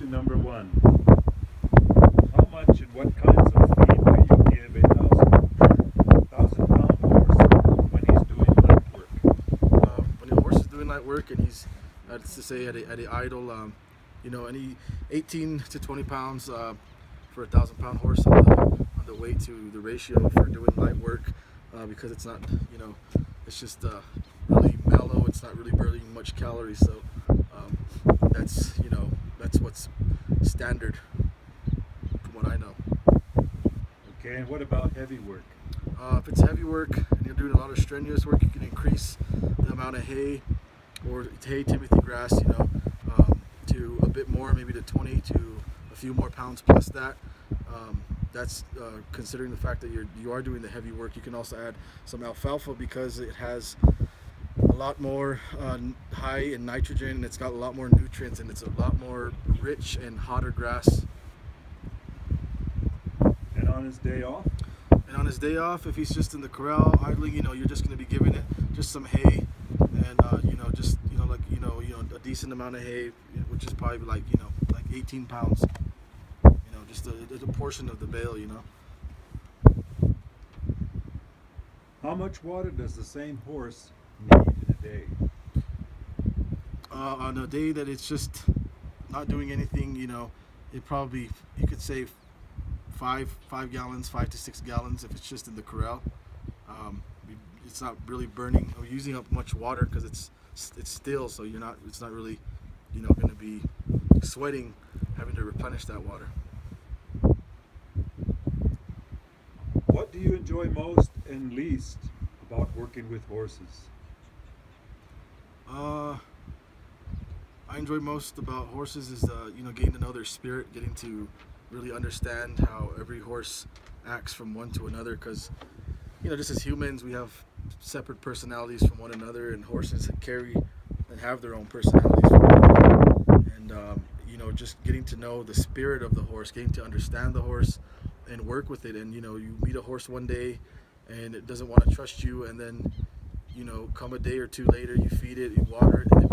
question number one. How much and what kinds of feed do you give a thousand pound horse when he's doing light work? When a horse is doing light work and he's, let's just say at a idle, any 18 to 20 pounds for a 1,000 pound horse on the way to the ratio for doing light work, because it's not, it's just really mellow. It's not really burning much calories, so that's what's standard from what I know. Okay, and what about heavy work? If it's heavy work and you're doing a lot of strenuous work, you can increase the amount of hay or hay, timothy grass, to a bit more, maybe to 20 to a few more pounds plus that. That's considering the fact that you are doing the heavy work. You can also add some alfalfa because it has a lot more high in nitrogen, and it's got a lot more nutrients, and it's a lot more rich and hotter grass. And on his day off? And on his day off, if he's just in the corral idling, you're just going to be giving it just some hay, and a decent amount of hay, which is probably like 18 pounds. Just a portion of the bale. How much water does the same horse need in a day? On a day that it's just not doing anything, it probably, you could say 5 gallons, 5 to 6 gallons if it's just in the corral. It's not really burning or using up much water because it's still, so it's not really going to be sweating having to replenish that water. What do you enjoy most and least about working with horses? I enjoy most about horses is getting to know their spirit, getting to really understand how every horse acts from one to another, because just as humans we have separate personalities from one another, and horses carry and have their own personalities from one another. And just getting to know the spirit of the horse, getting to understand the horse and work with it. And you meet a horse one day and it doesn't want to trust you, and then come a day or two later, you feed it, you water it, and they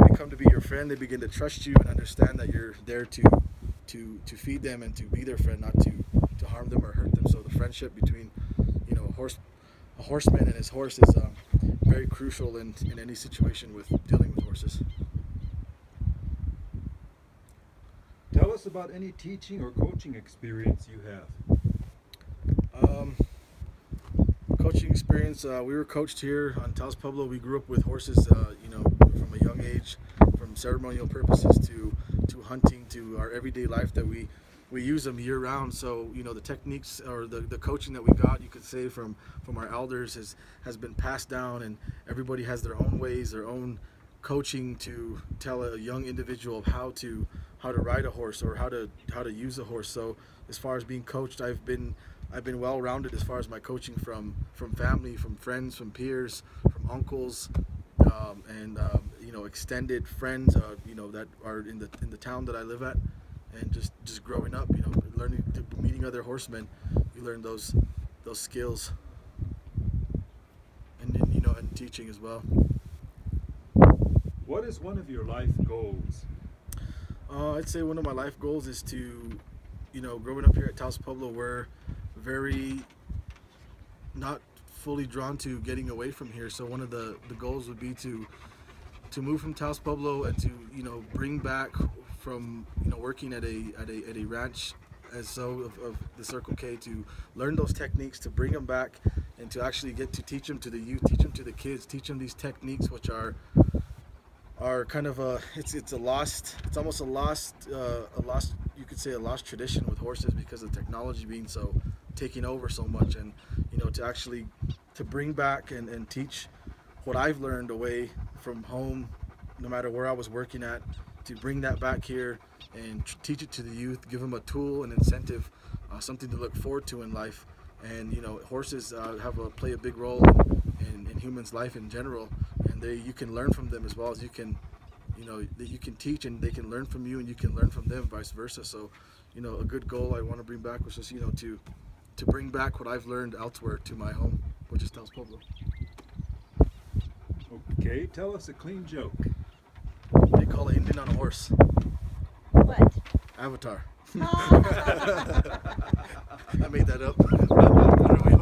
become to be your friend. They begin to trust you and understand that you're there to feed them and to be their friend, not to harm them or hurt them. So the friendship between a horseman and his horse is very crucial in any situation with dealing with horses. Tell us about any teaching or coaching experience you have. Coaching experience, we were coached here on Taos Pueblo. We grew up with horses, from a young age, from ceremonial purposes to hunting to our everyday life, that we use them year round. So the techniques or the coaching that we got, you could say, from our elders has been passed down, and everybody has their own ways, their own coaching to tell a young individual how to ride a horse or how to use a horse. So as far as being coached, I've been well-rounded as far as my coaching from family, from friends, from peers, from uncles, and extended friends, that are in the town that I live at, and just growing up, learning, meeting other horsemen, you learn those skills, and and teaching as well. What is one of your life goals? I'd say one of my life goals is to, growing up here at Taos Pueblo, we're very not fully drawn to getting away from here. So one of the goals would be to move from Taos Pueblo and to bring back from working at a ranch as so of the Circle K, to learn those techniques, to bring them back, and to actually get to teach them to the youth, teach them to the kids, teach them these techniques, which are kind of it's almost a lost you could say a lost tradition with horses, because of technology being so taking over so much. And to actually to bring back and teach what I've learned away from home, no matter where I was working at, to bring that back here and teach it to the youth, give them a tool, an incentive, something to look forward to in life. And horses play a big role in humans' life in general, and you can learn from them as well as you can that you can teach, and they can learn from you and you can learn from them, vice versa. So a good goal I want to bring back was just to bring back what I've learned elsewhere to my home, which is Taos Pueblo. Okay, tell us a clean joke. What do you call an Indian on a horse? Avatar. Ah. I made that up.